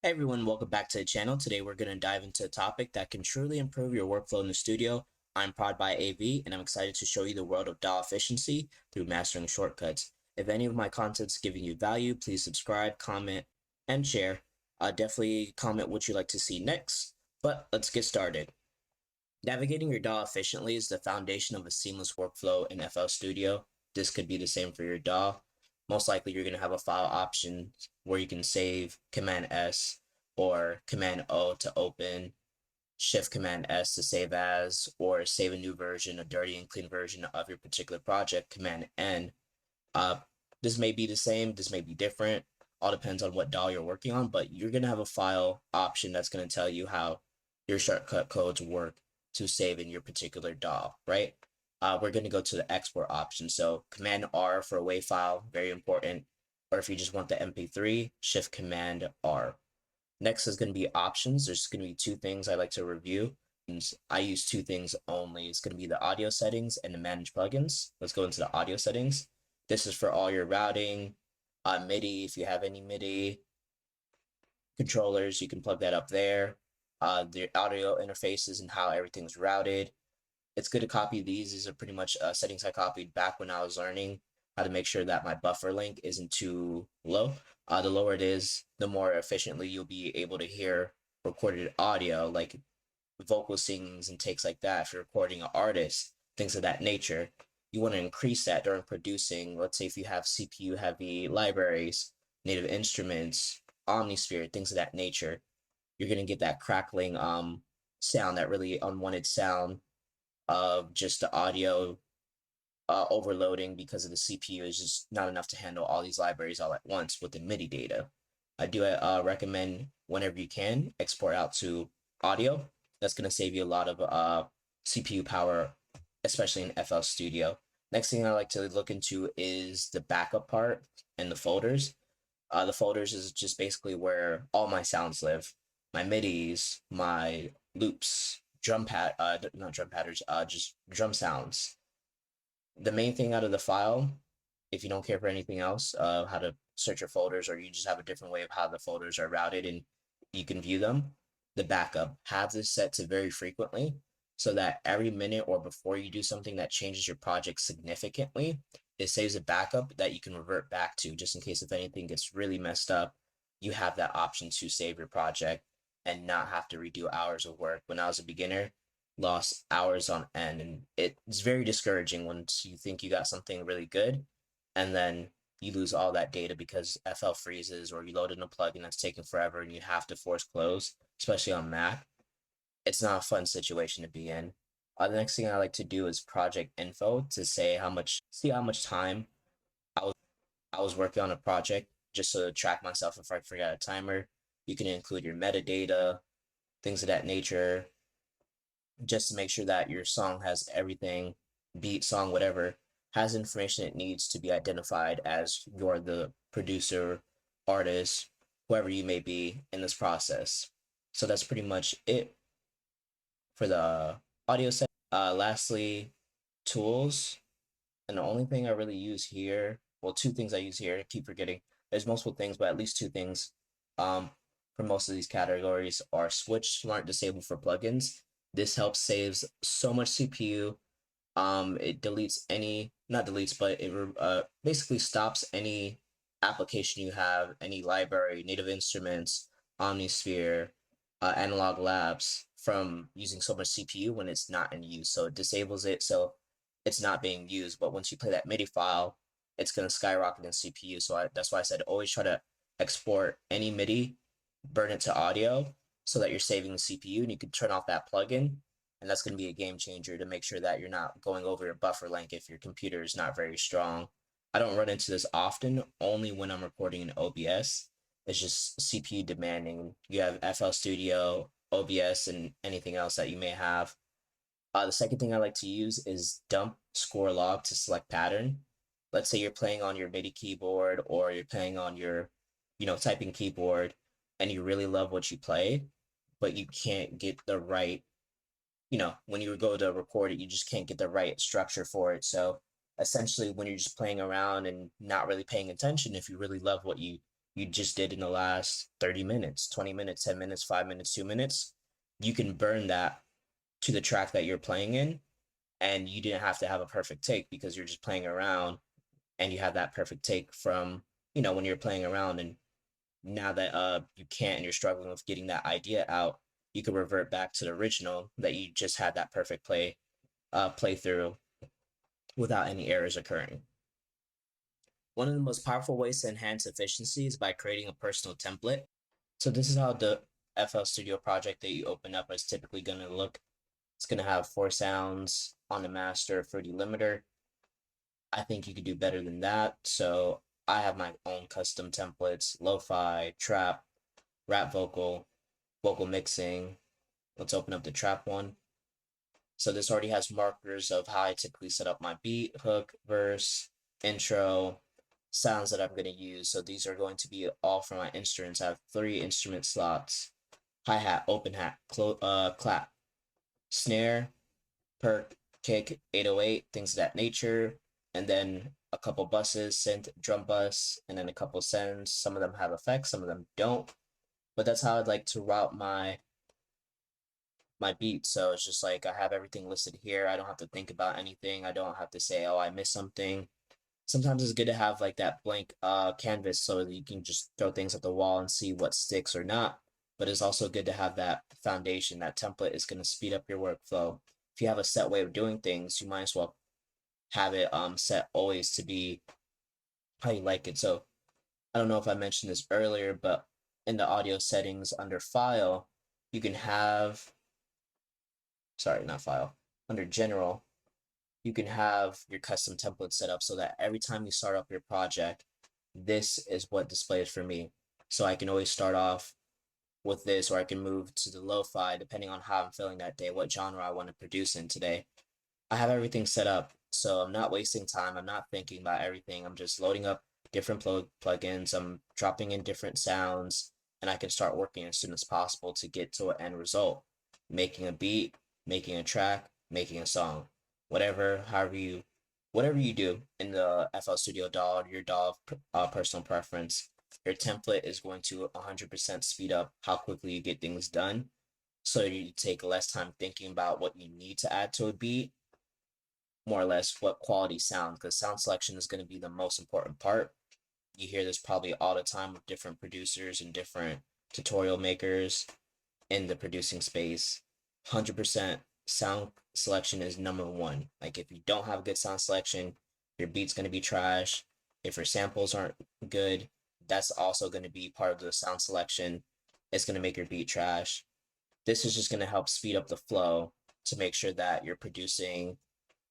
Hey everyone, welcome back to the channel. Today we're going to dive into a topic that can truly improve your workflow in the studio. I'm ProdByAV and I'm excited to show you the world of DAW efficiency through mastering shortcuts. If any of my content's giving you value, please subscribe, comment, and share. Definitely comment what you'd like to see next, but let's get started. Navigating your DAW efficiently is the foundation of a seamless workflow in FL Studio. This could be the same for your DAW. Most likely you're going to have a file option where you can save Command S or Command O to open, Shift Command S to save as, or save a new version, a dirty and clean version of your particular project, Command N. Uh, this may be the same, this may be different, all depends on what DAW you're working on, but you're going to have a file option that's going to tell you how your shortcut codes work to save in your particular DAW, right? We're going to go to the export option. So Command R for a WAV file, very important. Or if you just want the MP3, Shift Command R. Next is going to be options. There's going to be two things I like to review. I use two things only. It's going to be the audio settings and the manage plugins. Let's go into the audio settings. This is for all your routing, MIDI, if you have any MIDI controllers, you can plug that up there. The audio interfaces and how everything's routed. It's good to copy these. These are pretty much settings I copied back when I was learning how to make sure that my buffer length isn't too low. The lower it is, the more efficiently you'll be able to hear recorded audio, like vocal sings and takes like that. If you're recording an artist, things of that nature, you want to increase that during producing. Let's say if you have CPU heavy libraries, native instruments, Omnisphere, things of that nature, you're going to get that crackling sound, that really unwanted sound of just the audio overloading because of the CPU is just not enough to handle all these libraries all at once with the MIDI data. I do recommend whenever you can export out to audio. That's going to save you a lot of CPU power, especially in FL Studio. Next thing I like to look into is the backup part and the folders. The folders is just basically where all my sounds live. My MIDIs, my loops, not drum patterns, just drum sounds. The main thing out of the file, if you don't care for anything else, how to search your folders, or you just have a different way of how the folders are routed and you can view them, the backup, have this set to very frequently so that every minute or before you do something that changes your project significantly, it saves a backup that you can revert back to just in case if anything gets really messed up, you have that option to save your project and not have to redo hours of work. When I was a beginner, lost hours on end, and it's very discouraging once you think you got something really good and then you lose all that data because FL freezes or you load in a plugin that's taking forever and you have to force close, especially on Mac. It's not a fun situation to be in. The next thing I like to do is project info to see how much time I was working on a project, just to track myself if I forgot a timer. You can include your metadata, things of that nature, just to make sure that your song has everything, beat, song, whatever, has information it needs to be identified as you're the producer, artist, whoever you may be in this process. So that's pretty much it for the audio set. Lastly, tools. And the only thing I really use here, well, two things I use here, I keep forgetting. There's multiple things, but at least two things for most of these categories are switch, smart, disable for plugins. This helps saves so much CPU. It deletes any, not deletes, but it basically stops any application you have, any library, native instruments, Omnisphere, Analog Labs from using so much CPU when it's not in use. So it disables it so it's not being used. But once you play that MIDI file, it's going to skyrocket in CPU. So that's why I said always try to export any MIDI, burn it to audio so that you're saving the CPU, and you can turn off that plugin. And that's going to be a game changer to make sure that you're not going over your buffer length if your computer is not very strong. I don't run into this often, only when I'm recording in OBS. It's just CPU demanding. You have FL Studio, OBS, and anything else that you may have. The second thing I like to use is dump score log to select pattern. Let's say you're playing on your MIDI keyboard or you're playing on your, typing keyboard, and you really love what you play, but you can't get the right, when you go to record it, you just can't get the right structure for it. So essentially when you're just playing around and not really paying attention, if you really love what you you just did in the last 30 minutes, 20 minutes, 10 minutes, 5 minutes, 2 minutes, you can burn that to the track that you're playing in, and you didn't have to have a perfect take because you're just playing around and you have that perfect take from, when you're playing around. And now that you can't and you're struggling with getting that idea out, you can revert back to the original that you just had that perfect playthrough without any errors occurring. One of the most powerful ways to enhance efficiency is by creating a personal template. So this is how the FL Studio project that you open up is typically going to look. It's going to have 4 sounds on the master, fruity limiter. I think you could do better than that. So I have my own custom templates: lo-fi, trap, rap vocal, vocal mixing. Let's open up the trap one. So this already has markers of how I typically set up my beat, hook, verse, intro, sounds that I'm going to use. So these are going to be all for my instruments. I have 3 instrument slots: hi-hat, open hat, clap, snare, perk, kick, 808, things of that nature, and then a couple buses, synth, drum bus, and then a couple sends. Some of them have effects, some of them don't, but that's how I'd like to route my beat. So it's just like I have everything listed here. I don't have to think about anything. I don't have to say, oh, I missed something. Sometimes it's good to have like that blank canvas so that you can just throw things at the wall and see what sticks or not. But it's also good to have that foundation. That template is going to speed up your workflow. If you have a set way of doing things, you might as well have it set always to be how you like it. So I don't know if I mentioned this earlier, but in the audio settings under file, you can have, sorry, not file, under general, you can have your custom template set up so that every time you start up your project, this is what displays for me. So I can always start off with this, or I can move to the lo-fi depending on how I'm feeling that day, what genre I want to produce in today. I have everything set up, so I'm not wasting time. I'm not thinking about everything. I'm just loading up different plugins. I'm dropping in different sounds, and I can start working as soon as possible to get to an end result. Making a beat, making a track, making a song, whatever you do in the FL Studio DAW, your DAW personal preference, your template is going to 100% speed up how quickly you get things done. So you take less time thinking about what you need to add to a beat, more or less what quality sound, because sound selection is going to be the most important part. You hear this probably all the time with different producers and different tutorial makers in the producing space. 100% sound selection is number one. Like if you don't have good sound selection, your beat's going to be trash. If your samples aren't good, that's also going to be part of the sound selection. It's going to make your beat trash. This is just going to help speed up the flow to make sure that you're producing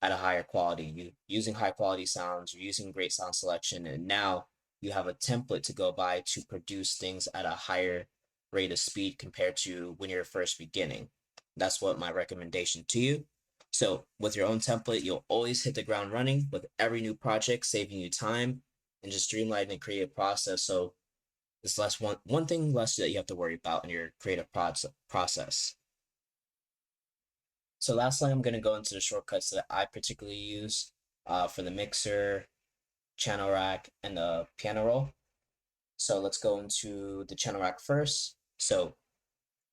at a higher quality. You using high quality sounds, you're using great sound selection, and now you have a template to go by to produce things at a higher rate of speed compared to when you're first beginning. That's what my recommendation to you. So with your own template, you'll always hit the ground running with every new project, saving you time and just streamlining the creative process. So it's one thing less that you have to worry about in your creative process. So lastly, I'm going to go into the shortcuts that I particularly use for the mixer, channel rack, and the piano roll. So let's go into the channel rack first. So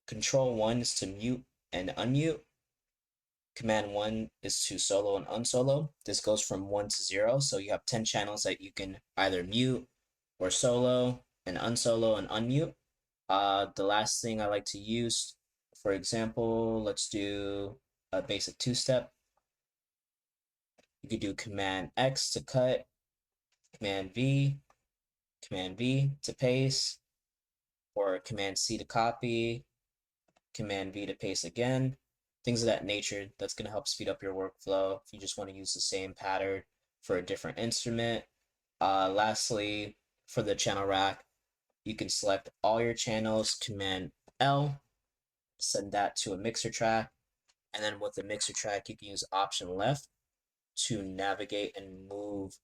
Control 1 is to mute and unmute. Command 1 is to solo and unsolo. This goes from 1 to 0. So you have 10 channels that you can either mute or solo and unsolo and unmute. The last thing I like to use, for example, let's do a basic 2-step. You could do Command X to cut, Command V to paste, or Command C to copy, Command V to paste again, things of that nature. That's going to help speed up your workflow if you just want to use the same pattern for a different instrument. Lastly, for the channel rack, you can select all your channels, Command L, send that to a mixer track, and then with the mixer track, you can use Option left to navigate and move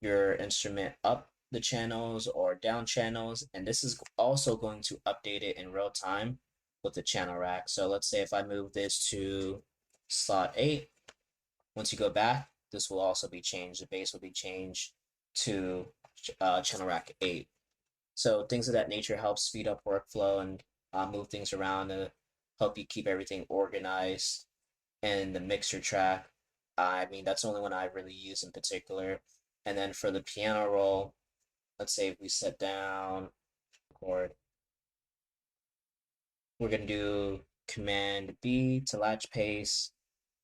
your instrument up the channels or down channels, and this is also going to update it in real time with the channel rack. So let's say if I move this to slot 8, once you go back, this will also be changed. The bass will be changed to channel rack 8. So things of that nature help speed up workflow and move things around to help you keep everything organized. And the mixer track, I mean, that's the only one I really use in particular. And then for the piano roll, let's say if we set down chord, we're gonna do Command B to latch pace,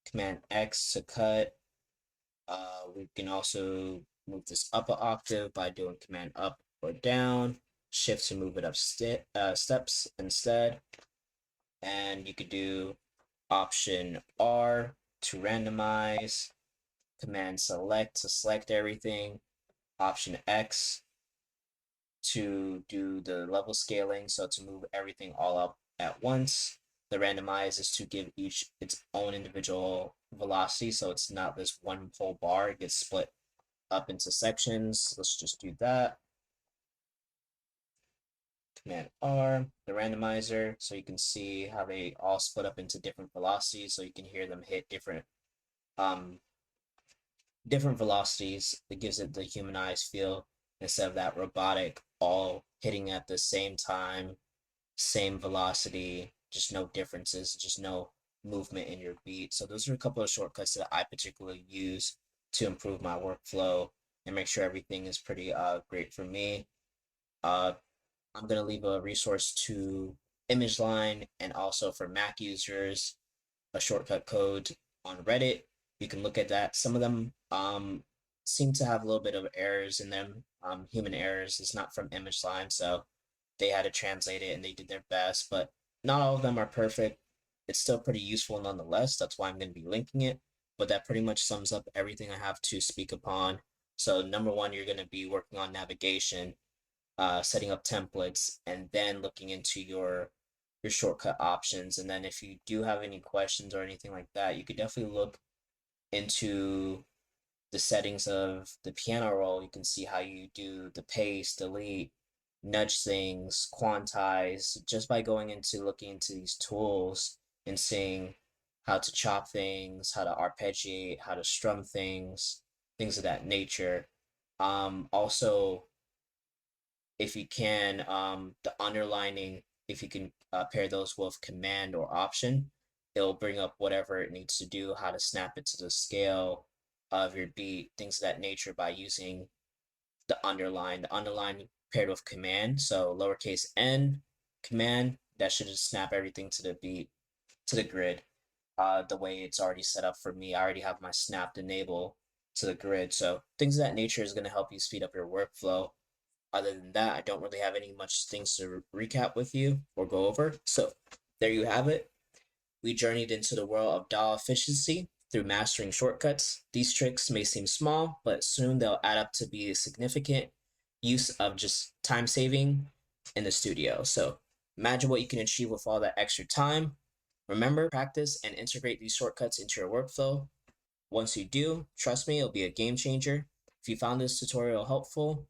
Command X to cut. We can also move this up an octave by doing Command up or down, Shift to move it up steps instead. And you could do Option R to randomize, Command Select to select everything, Option X to do the level scaling, so to move everything all up at once. The randomize is to give each its own individual velocity, so it's not this one whole bar, it gets split up into sections. Let's just do that. Command R, the randomizer, so you can see how they all split up into different velocities, so you can hear them hit um different velocities. It gives it the humanized feel instead of that robotic all hitting at the same time, same velocity, just no differences, just no movement in your beat. So those are a couple of shortcuts that I particularly use to improve my workflow and make sure everything is pretty great for me. I'm gonna leave a resource to ImageLine and also for Mac users, a shortcut code on Reddit. You can look at that. Some of them seem to have a little bit of errors in them, human errors. It's not from ImageLine, so they had to translate it and they did their best, but not all of them are perfect. It's still pretty useful nonetheless. That's why I'm going to be linking it. But that pretty much sums up everything I have to speak upon. So number one, you're going to be working on navigation, setting up templates, and then looking into your shortcut options. And then if you do have any questions or anything like that, you could definitely look into the settings of the piano roll. You can see how you do the pace, delete, nudge things, quantize, just by going into looking into these tools and seeing how to chop things, how to arpeggiate, how to strum things, things of that nature. Also, if you can, the underlining, if you can pair those with command or option, it'll bring up whatever it needs to do, how to snap it to the scale of your beat, things of that nature by using the underline. The underline paired with command, so lowercase n command, that should just snap everything to the beat, to the grid. The way it's already set up for me, I already have my snapped enable to the grid. So things of that nature is going to help you speed up your workflow. Other than that, I don't really have any much things to recap with you or go over. So there you have it. We journeyed into the world of DAW efficiency through mastering shortcuts. These tricks may seem small, but soon they'll add up to be a significant use of just time saving in the studio. So imagine what you can achieve with all that extra time. Remember, practice and integrate these shortcuts into your workflow. Once you do, trust me, it'll be a game changer. If you found this tutorial helpful,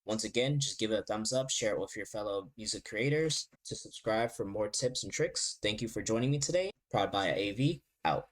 once again, just give it a thumbs up, share it with your fellow music creators. To subscribe for more tips and tricks. Thank you for joining me today. ProdByAV out.